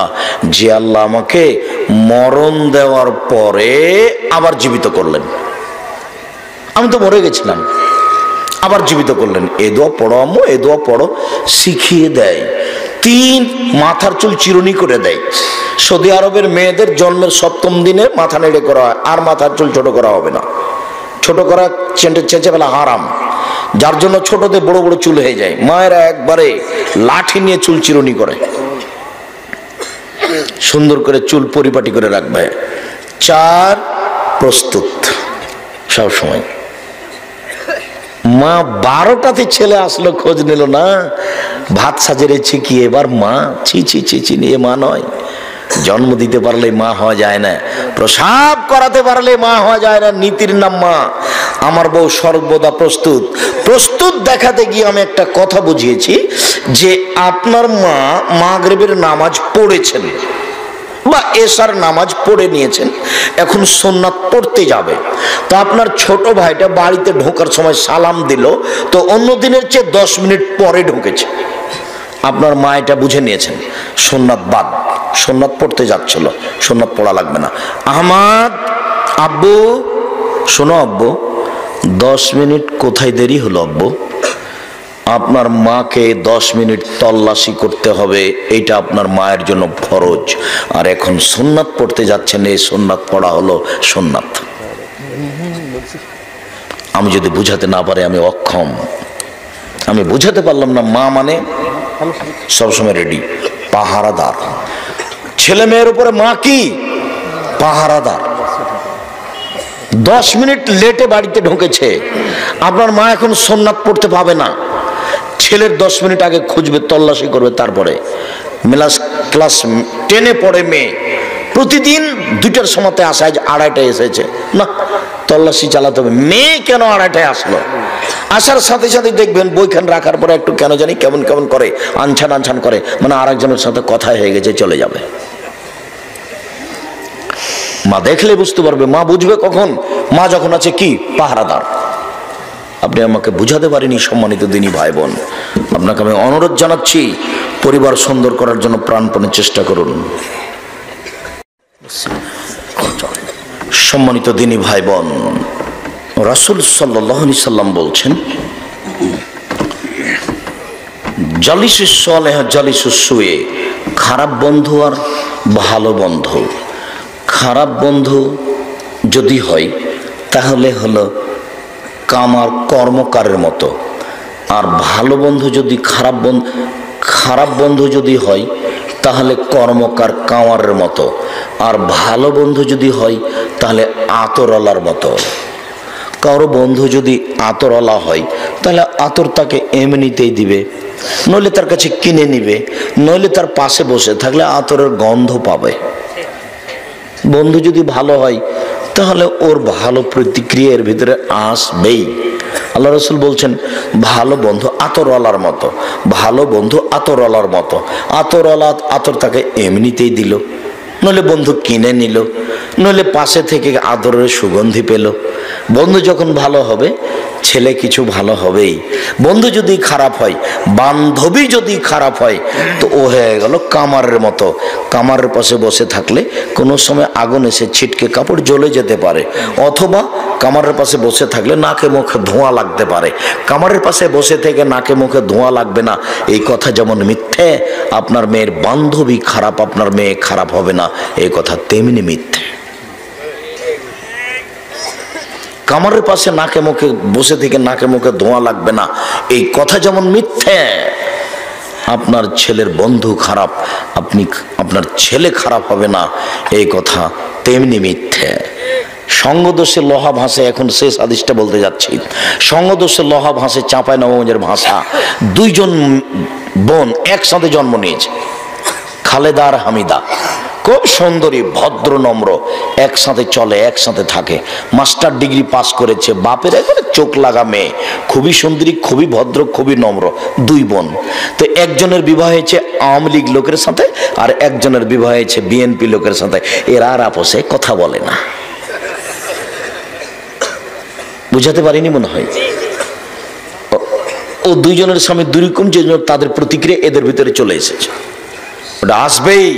যে আল্লাহ আমাকে মরণ দেওয়ার পরে আবার জীবিত করলেন। আমি তো মরে গেছিলাম, আবার জীবিত করলেন। এ দোয়া পড়ো আম্মু, এ দোয়া পড়ো, শিখিয়ে দেয়। 3, মাথার চুল চিরুনি করে দেয়। সৌদি আরবের মেয়েদের জন্মের 7ম দিনে মাথা নেড়ে করা হয়, আর মাথার চুল ছোট করা হবে না। ছোট করা চেঁচে ফেলা হারাম, যার জন্য ছোটতে বড় বড় চুল হয়ে যায়। মায়েরা একবারে লাঠি নিয়ে চুল চিরুনি করে, সুন্দর করে চুল পরিপাটি করে রাখবে। 4, প্রস্তুত সব সময়। মা 12টাতে ছেলে আসলো, খোঁজ নিল না, ভাত সাজেরেছে কি এবার মা, ছি ছি ছি ছি, এ মা নয়। জন্ম দিতে পারলে মা হওয়া যায় না, প্রসাব করাতে পারলে মা হওয়া যায় না, নীতির নাম মা। আমার বউ সর্বদা প্রস্তুত। প্রস্তুত দেখাতে গিয়ে আমি একটা কথা বুঝিয়েছি যে আপনার মা মাগরিবের নামাজ পড়েছেন বা এশার নামাজ পড়ে নিয়েছেন, এখন সুন্নাত পড়তে যাবে। তো আপনার ছোট ভাইটা বাড়িতে ঢোকার সময় সালাম দিল, তো অন্য দিনের চেয়ে 10 মিনিট পরে ঢুকেছে। আপনার মা এটা বুঝে নিয়েছেন সুন্নাত বাদ, সুন্নাত পড়তে যাচ্ছিল, সুন্নাত পড়া লাগবে না। আহমদ, আব্বু শোনো, আব্বু 10 মিনিট কোথায় দেরি হলো আব্বু? আপনার মাকে 10 মিনিট তল্লাশি করতে হবে, এটা আপনার মায়ের জন্য ফরজ। আর এখন সুন্নাত পড়তে যাচ্ছেন, এই সুন্নাত পড়া হলো সুন্নাত। আমি যদি বুঝাতে না পারি আমি অক্ষম, আমি বুঝাতে পারলাম না। মা মানে সবসময় রেডি, পাহারাদার। ছেলে মেয়ের উপরে মা কি পাহারাদার। 10 মিনিট লেটে বাড়িতে ঢুকেছে, আপনার মা এখন সুন্নাত পড়তে পাবে না। ছেলের 10 মিনিট আগে খুঁজবে, তল্লাশি করবে। তারপরে ক্লাস 10-এ পড়ে মেয়ে, প্রতিদিন 2টার সময়তে আসে, আজ 2:30টায় এসেছে, না তল্লাশি চালাতে হবে। মেয়ে কেন 2:30টায় আসলো? আসার সাথে সাথে দেখবেন বইখান রাখার পরে একটু কেন জানি কেমন কেমন করে, আনছান আনছান করে, মানে আরেকজনের সাথে কথা হয়ে গেছে, চলে যাবে। মা দেখলে বুঝতে পারবে, মা বুঝবে কখন? মা যখন আছে কি পাহারাদার। আপনি আমাকে বুঝাতে পারেনি সম্মানিত দিনী ভাই বোন, আপনাকে আমি অনুরোধ জানাচ্ছি, পরিবার সুন্দর করার জন্য প্রাণপণে চেষ্টা করুন। সম্মানিত দিনী ভাই বোন, রাসূল সাল্লাল্লাহু আলাইহি সাল্লাম বলছেন, জালিসুস সালেহ জালিসুস সুয়ে, খারাপ বন্ধু আর ভালো বন্ধু। খারাপ বন্ধু যদি হয় তাহলে হলো কামার কর্মকারের মতো, আর ভালো বন্ধু যদি খারাপ বন্ধু যদি হয় তাহলে কর্মকার কামারের মতো, আর ভালো বন্ধু যদি হয় তাহলে আতরওয়ালার মতো। কারো বন্ধু যদি আতরওয়ালা হয় তাহলে আতর তাকে এমনিতেই দিবে, নইলে তার কাছে কিনে নিবে, নইলে তার পাশে বসে থাকলে আতরের গন্ধ পাবে। বন্ধু যদি ভালো হয় তাহলে ওর ভালো প্রতিক্রিয়ার ভিতরে আসবেই। আল্লাহ রাসূল বলছেন, ভালো বন্ধু আতরওয়ালার মতো, ভালো বন্ধু আতরওয়ালার মতো। আতরওয়ালা আতর তাকে এমনিতেই দিল, নইলে বন্ধু কিনে নিল, নইলে পাশে থেকে আদরের সুগন্ধি পেল। বন্ধু যখন ভালো হবে ছেলে কিছু ভালো হবেই। বন্ধু যদি খারাপ হয়, বান্ধবী যদি খারাপ হয়, তো ও হয়ে গেল কামারের মতো। কামারের পাশে বসে থাকলে কোনো সময় আগুন এসে ছিটকে কাপড় জ্বলে যেতে পারে, অথবা কামারের পাশে বসে থাকলে নাকে মুখে ধোঁয়া লাগতে পারে। কামারের পাশে বসে থেকে নাকে মুখে ধোঁয়া লাগবে না, এই কথা যেমন মিথ্যে, আপনার মেয়ের বান্ধবী খারাপ আপনার মেয়ে খারাপ হবে না, এই কথা তেমনি মিথ্যে। কামারের পাশে নাকে মুখে বসে থেকে নাকে মুখে ধোঁয়া লাগবে না, এই কথা যেমন মিথ্যে, আপনার ছেলের বন্ধু খারাপ আপনার ছেলে খারাপ হবে না, এই কথা তেমনি মিথ্যে। সঙ্গদোষে লোহা ভাসে, এখন শেষ হাদিসটা বলতে যাচ্ছি। সঙ্গদোষে লোহা ভাসে চাঁপাইনবাবগঞ্জের ভাষা। 2 জন বোন একসাথে জন্ম নিয়েছে, খালেদা আর হামিদা। খুব সুন্দরী, ভদ্র, নম্র, একসাথে চলে, একসাথে থাকে। মাস্টার ডিগ্রি পাস করেছে, বাপের একবারে চোখ লাগা মেয়ে, খুবই সুন্দরী, খুবই ভদ্র, খুবই নম্র। 2 বোন। তো একজনের বিবাহ হয়েছে আওয়ামী লীগ লোকের সাথে, আর একজনের বিবাহ হয়েছে বিএনপি লোকের সাথে। এরা আর আপোষে কথা বলে না। বুঝাতে পারিনি মনে হয়। ও 2 জনের স্বামী 2 রকম, যে তাদের প্রতিক্রিয়া এদের ভিতরে চলে এসেছে, ওটা আসবেই।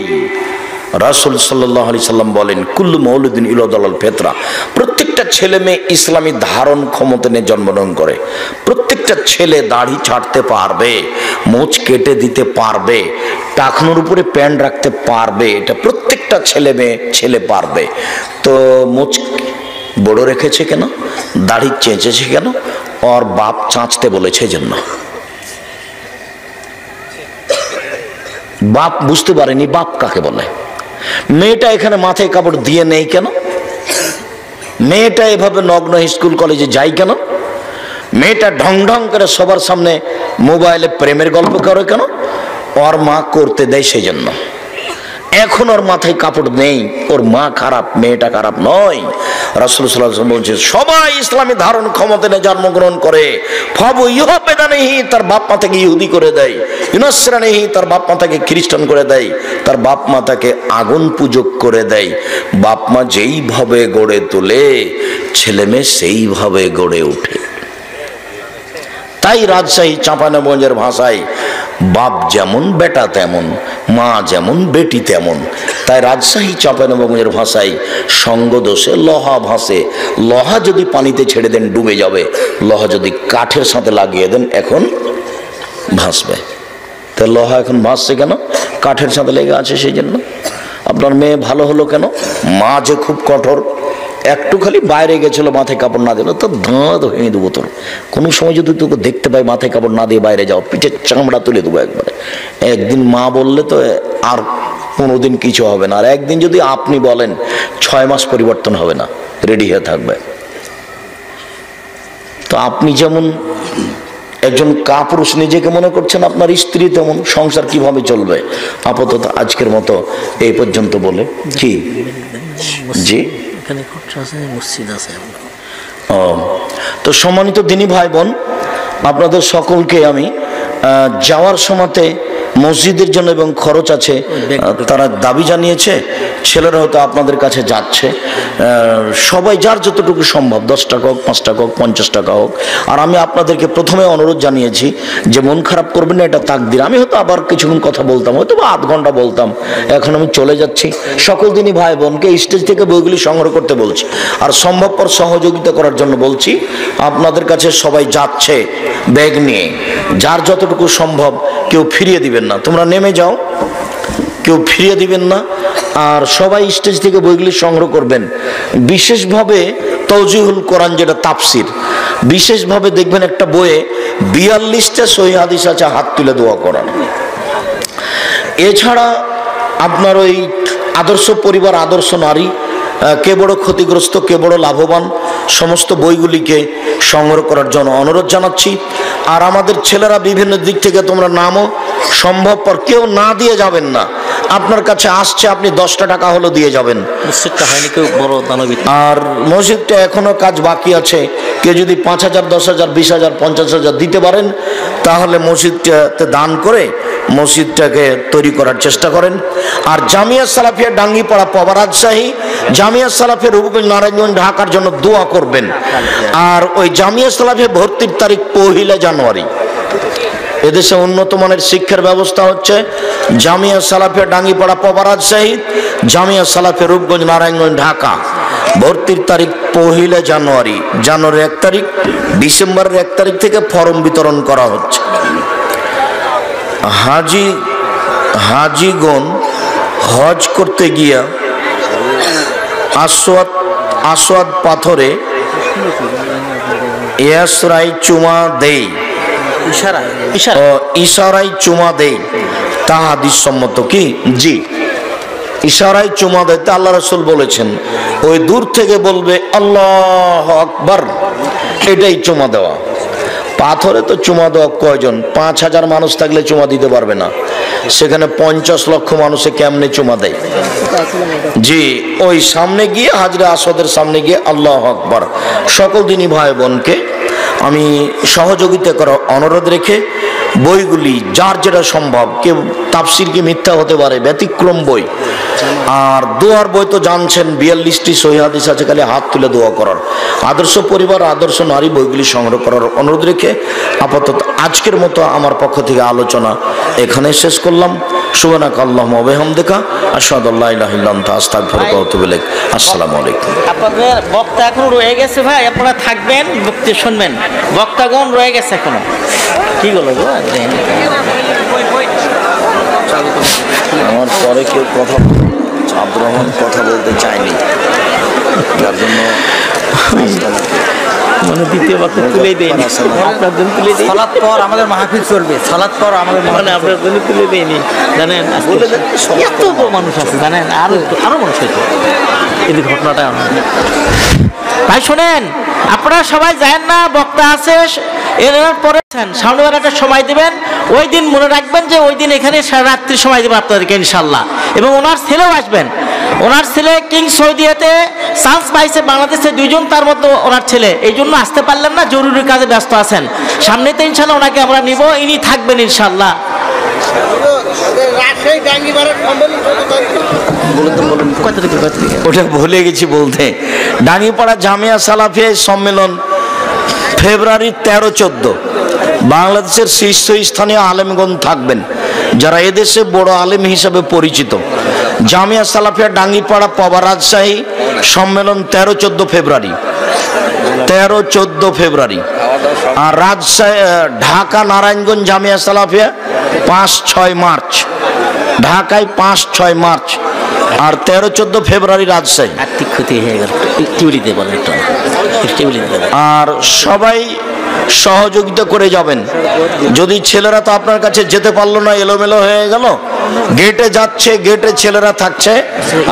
রাসূল সাল্লাল্লাহু আলাইহি সাল্লাম বলেন, কুল্লু মাউলুদিন ইউলাদুল ফিতরা, প্রত্যেকটা ছেলে মেয়ে ইসলামী ধারণ ক্ষমতা নিয়ে জন্মগ্রহণ করে। প্রত্যেকটা ছেলে দাড়ি ছাড়তে পারবে, মোচ কেটে দিতে পারবে, টাকনুর উপরে প্যান্ট রাখতে পারবে, এটা প্রত্যেকটা ছেলে পারবে। তো মোচ বড় রেখেছে কেন, দাড়ি চেঁচেছে কেন? ওর বাপ চাঁচতে বলেছে জন্য। বাপ বুঝতে পারেনি বাপ কাকে বলে। মেয়েটা এখানে মাথায় কাপড় দিয়ে নেই কেন? মেয়েটা এভাবে নগ্ন স্কুল কলেজে যায় কেন? মেয়েটা ঢং ঢং করে সবার সামনে মোবাইলে প্রেমের গল্প করে কেন? ওর মা করতে দেয় সেই জন্য। এখন ওর মাথায় কাপড় নেই, ওর মা খারাপ, মেয়েটা খারাপ নয়। রাসূল সাল্লাল্লাহু আলাইহি ওয়াসাল্লাম বলছে সবাই ইসলামী ধারণ ক্ষমতা নিয়ে জন্মগ্রহণ করে, ফাবু ইউহাবেদানিহি, তার বাপ মা তাকে ইহুদি করে দেয়, ইউনাসরানিহি, তার বাপ মা তাকে খ্রিস্টান করে দেয়, তার বাপ মা তাকে আগুন পূজক করে দেয়। বাপ মা যেইভাবে গড়ে তোলে ছেলে মেয়ে সেইভাবে গড়ে ওঠে। তাই রাজশাহী চাঁপাইনবাবগঞ্জের ভাষায় বাপ যেমন বেটা তেমন, মা যেমন বেটি তেমন। তাই রাজশাহী চাঁপাইনবাবগঞ্জের ভাষায় সঙ্গ দোষে লোহা ভাসে। লোহা যদি পানিতে ছেড়ে দেন ডুবে যাবে, লোহা যদি কাঠের সাথে লাগিয়ে দেন এখন ভাসবে। তো লোহা এখন ভাসছে কেন? কাঠের সাথে লেগে আছে সেই জন্য। আপনার মেয়ে ভালো হলো কেন? মা যে খুব কঠোর, একটু খালি বাইরে গেছিল মাথায় কাপড় না দিল তো দাঁত ভেঙে দেবো তোর। কোনো সময় যদি তোকে দেখতে পাই মাথায় কাপড় না দিয়ে বাইরে যাও, পিঠের চামড়া তুলে দেবো একবারে। একদিন মা বললে তো আর 15 দিন কিছু হবে না, আর একদিন যদি আপনি বলেন 6 মাস পরিবর্তন হবে না, রেডি হয়ে থাকবে। তো আপনি যেমন একজন কাপুরুষ নিজেকে মনে করছেন, আপনার স্ত্রী তেমন। সংসার কিভাবে চলবে? আপাতত আজকের মতো এই পর্যন্ত বলে কি জি তো সম্মানিত দিনী ভাই বোন, আপনাদের সকলকে আমি যাওয়ার সময়তে মসজিদের জন্য এবং খরচ আছে তারা দাবি জানিয়েছে, ছেলেরা হয়তো আপনাদের কাছে যাচ্ছে, সবাই যার যতটুকু সম্ভব 10 টাকা হোক, 5 টাকা হোক, 50 টাকা হোক। আর আমি আপনাদেরকে প্রথমে অনুরোধ জানিয়েছি যে মন খারাপ করবেন না, এটা তাকদির। আমি হয়তো আবার কিছুক্ষণ কথা বলতাম, হয়তো বা আধ ঘন্টা বলতাম, এখন আমি চলে যাচ্ছি। সকল দিনই ভাই বোনকে স্টেজ থেকে বইগুলি সংগ্রহ করতে বলছি, আর সম্ভবপর সহযোগিতা করার জন্য বলছি। আপনাদের কাছে সবাই যাচ্ছে ব্যাগ নিয়ে, যার যতটুকু সম্ভব। কেউ ফিরিয়ে দিবেন না, তোমরা নেমে যাও, কেউ ফিরিয়ে দিবেন না। আর সবাই স্টেজ থেকে বইগুলি সংগ্রহ করবেন। বিশেষভাবে তাওজিহুল কোরআন, যেটা তাফসির, বিশেষভাবে দেখবেন একটা বইয়ে 42টা সহিহ হাদিস আছে হাত তুলে দোয়া করার। এছাড়া আপনার ওই আদর্শ পরিবার, আদর্শ নারী, কে বড় ক্ষতিগ্রস্ত, কে বড় লাভবান, সমস্ত বইগুলিকে সংগ্রহ করার জন্য অনুরোধ জানাচ্ছি। আর আমাদের ছেলেরা বিভিন্ন দিক থেকে তোমরা নামও, সম্ভবপর কেউ না দিয়ে যাবেন না। আপনার কাছে আসছে, আপনি 10টা টাকা হলো দিয়ে যাবেন। আর মসজিদটা এখনো কাজ বাকি আছে। কেউ যদি 5,000, 10,000, 20,000, 50,000 দিতে পারেন, তাহলে মসজিদটাতে দান করে মসজিদটাকে তৈরি করার চেষ্টা করেন। আর জামিয়া সালাফিয়া ডাঙ্গিপাড়া পাবা রাজশাহী, জামিয়া সালাফিয়া রূপগঞ্জ নারায়ণগঞ্জ ঢাকার জন্য দোয়া করবেন। আর ওই জামিয়া সালাফিয়া ভর্তির তারিখ 1 জানুয়ারি। এদেশে উন্নত মানের শিক্ষার ব্যবস্থা হচ্ছে। জামিয়া সালাফিয়া ডাঙ্গিপাড়া পাবা রাজশাহী, জামিয়া সালাফিয়া রূপগঞ্জ নারায়ণগঞ্জ ঢাকা। ভর্তির তারিখ 1 জানুয়ারি। জানুয়ারির 1 তারিখ, ডিসেম্বরের 1 তারিখ থেকে ফর্ম বিতরণ করা হচ্ছে। হাজিগণ হজ করতে গিয়া আসওয়াদ পাথরে ইয়াসরাই চুমা দেই, ইশারায় চুমা দেই, তা হাদিস সম্মত কি? জি, ইশারায় চুমা দেয়। তা আল্লাহ রাসূল বলেছেন, ওই দূর থেকে বলবে আল্লাহু আকবার, এটাই চুমা দেওয়া। পাথরে তো চুমা দেওয়া কয়জন? 5,000 মানুষ থাকলে চুমা দিতে পারবে না, সেখানে 50 লক্ষ মানুষে কেমনে চুমা দেয়? জি, ওই সামনে গিয়ে, হাজরে আসওয়াদের সামনে গিয়ে আল্লাহু আকবার। সকল দিনী ভাই বোনকে আমি সহযোগিতা করার অনুরোধ রেখে বইগুলি যার যেটা সম্ভব, কেউ তাফসির কি মিথ্যা হতে পারে, ব্যতিক্রম বই। আর দোয়ার বই তো জানছেন 42টি সহিহ হাদিস আছে, খালি হাত তুলে দোয়া করার। আদর্শ পরিবার, আদর্শ নারী বইগুলি সংগ্রহ করার অনুরোধ রেখে আপাতত আজকের মতো আমার পক্ষ থেকে আলোচনা এখানে শেষ করলাম। সুবহানাকাল্লাহুম্মা ওয়া বিহামদিকা, আশহাদু আল্লা ইলাহা ইল্লা আনতা, আস্তাগফিরুকা ওয়া আতুবু ইলাইক। আসসালামু আলাইকুম। আপনাদের বক্তা এখনো রয়ে গেছে ভাই, আপনারা থাকবেন, বক্তৃতা শুনবেন। বক্তাগণ রয়ে গেছে এখনো। কি বলো গো? আমার পরে কেউ কথা, আব্দুর রহমান কথা বলতে চায়নি, যার জন্য মানে দ্বিতীয় বক্তা তুলে দেয়নি, আপনার জন্য তুলে দেয়। সালাত পর আমাদের মাহফিল চলবে, সালাত পর আমাদের মানে আপনার জন্য তুলে দেয়নি, জানেন? এত মানুষ আছে জানেন, আরো মানুষ আছে। এই ঘটনাটা ভাই শোনেন, আপনারা সবাই জানেন না, বক্তা আছে এর পরে সামনেবার একটা সময় দেবেন, ওই দিন মনে রাখবেন যে ওই দিন এখানে সারা রাত্রি সময় দেবেন আপনাদেরকে ইনশাল্লাহ। এবং ওনার ছেলেও আসবেন, ওনার ছেলে কিং সৌদিয়াতে চান্স পাইছে বাংলাদেশে 2 জন, তার মধ্যে ওনার ছেলে, এই জন্য আসতে পারলেন না, জরুরি কাজে ব্যস্ত আছেন। সামনেতে ইনশাল্লাহ ওনাকে আমরা নিব, ইনি থাকবেন ইনশাল্লাহ। ওটা ভুলে গেছি বলতে। ডাঙ্গিপাড়া জামিয়া সালাফিয়া সম্মেলন ফেব্রুয়ারি 13-14 বাংলাদেশের শীর্ষস্থানীয় আলেমগণ থাকবেন, যারা এদেশে বড় আলেম হিসাবে পরিচিত। জামিয়া সালাফিয়া ডাঙ্গিপাড়া পবা রাজশাহী সম্মেলন 13-14 ফেব্রুয়ারি, 13-14 ফেব্রুয়ারি। আর রাজশাহী ঢাকা নারায়ণগঞ্জ জামিয়া সালাফিয়া 5-6 মার্চ, ঢাকায় 5-6 মার্চ। আর 13-14 ফেব্রুয়ারি রাজশাহী। আর্থিক ক্ষতি হয়ে গেল, আর সবাই সহযোগিতা করে যাবেন। যদি ছেলেরা তো আপনার কাছে যেতে পারলো না, এলোমেলো হয়ে গেল, গেটে যাচ্ছে, গেটে ছেলেরা থাকছে,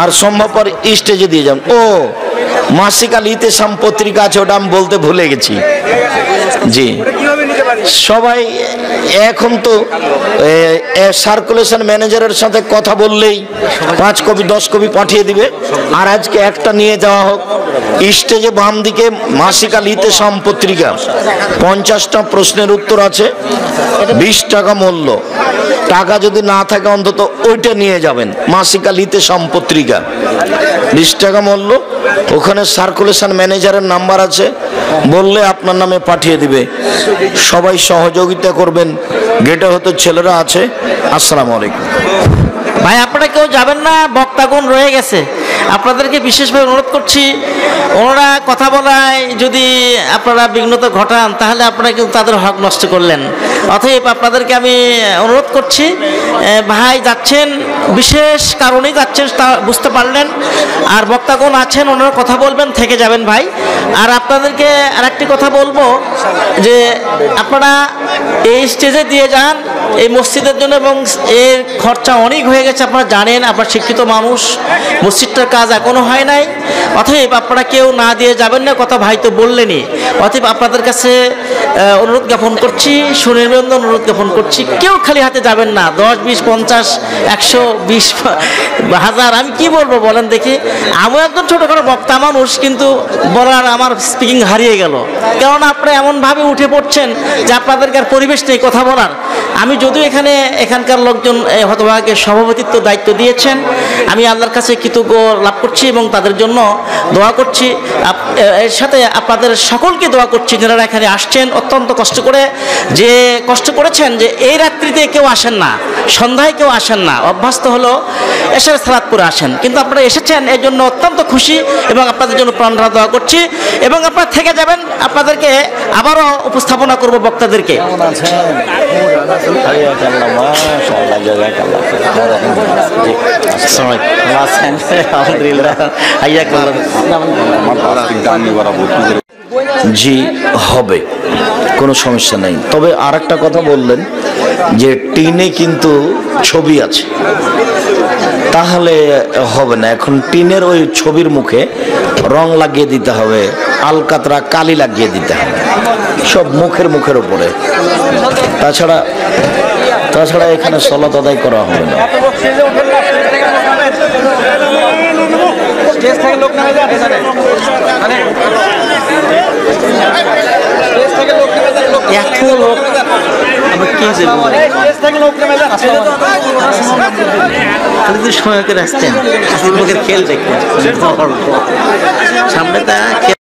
আর সম্ভবপর স্টেজে দিয়ে যান। ও মাসিক আল ইতেসাম পত্রিকা আছে, ওটা আমি বলতে ভুলে গেছি। জি, সবাই এখন তো সার্কুলেশন ম্যানেজারের সাথে কথা বললেই 5 কপি 10 কপি পাঠিয়ে দিবে। আর আজকে একটা নিয়ে যাওয়া হোক। স্টেজে বাম দিকে মাসিক আল ইতেসাম পত্রিকা, 50টা প্রশ্নের উত্তর আছে, 20 টাকা মূল্য। টাকা যদি না থাকে অন্তত ওইটা নিয়ে যাবেন। মাসিক আল ইতেসাম পত্রিকা 20 টাকা মূল্য। ওখানে সার্কুলেশন ম্যানেজারের নাম্বার আছে, বললে আপনার নামে পাঠিয়ে দিবে। সবাই সহযোগিতা করবেন। গেটে হয়তো ছেলেরা আছে। আসসালামু আলাইকুম। ভাই আপনারা কেউ যাবেন না, বক্তাগণ রয়ে গেছে। আপনাদেরকে বিশেষভাবে অনুরোধ করছি, ওনারা কথা বলায় যদি আপনারা বিঘ্নতা ঘটান তাহলে আপনারা কিন্তু তাদের হক নষ্ট করলেন। অতএব আপনাদেরকে আমি অনুরোধ করছি, ভাই যাচ্ছেন বিশেষ কারণেই যাচ্ছেন, তা বুঝতে পারলেন। আর বক্তাগণ আছেন, ওনারা কথা বলবেন, থেকে যাবেন ভাই। আর আপনাদেরকে আরেকটি কথা বলবো যে আপনারা এই স্টেজে দিয়ে যান এই মসজিদের জন্য, এবং এর খরচা অনেক হয়ে গেছে আপনারা জানেন। আপনারা শিক্ষিত মানুষ, মসজিদটার কাজ এখনো হয় নাই। অতএব আপনারা কেউ না দিয়ে যাবেন না, কথা ভাই তো বললেনই। অতএব আপনাদের কাছে অনুরোধ জ্ঞাপন করছি, সুনির্বন্ধ অনুরোধ জ্ঞাপন করছি, কেউ খালি হাতে যাবেন না। 10, 20, 50, 100, 20, 1000 আমি কি বলবো বলেন দেখি। আমি একজন ছোটখাটো বক্তা মানুষ, কিন্তু বলার আমার স্পিকিং হারিয়ে গেল। কারণ আপনারা এমনভাবে উঠে পড়ছেন যে আপনাদেরকে আর পরিবেশ নেই কথা বলার। আমি যদিও এখানকার লোকজন হতভাগে সভাপতিত্ব দায়িত্ব দিয়েছেন, আমি আল্লাহর কাছে কৃতজ্ঞ লাভ করছি এবং তাদের জন্য দোয়া করছি। এর সাথে আপনাদের সকলকে দোয়া করছি যারা এখানে আসছেন অত্যন্ত কষ্ট করে, যে কষ্ট করেছেন যে এই রাত্রিতে কেউ আসেন না, সন্ধ্যায় কেউ আসেন না, অভ্যস্ত হলো এসে সালাত করে আসেন, কিন্তু আপনারা এসেছেন এর জন্য অত্যন্ত খুশি এবং আপনাদের জন্য প্রাণঢালা দোয়া করছি। এবং আপনারা থেকে যাবেন, আপনাদেরকে আবারও উপস্থাপনা করব বক্তাদেরকে। জি হবে, কোনো সমস্যা নেই। তবে আর একটা কথা বললেন যে টিনে কিন্তু ছবি আছে, তাহলে হবে না। এখন টিনের ওই ছবির মুখে রং লাগিয়ে দিতে হবে, আলকাতরা কালি লাগিয়ে দিতে হবে, সব মুখের উপরে। তাছাড়া এখানে সলাত আদায় করা হবে না। এত লোক আবার কি সময় করে আসতেন, খেল দেখতেন সামনে তা।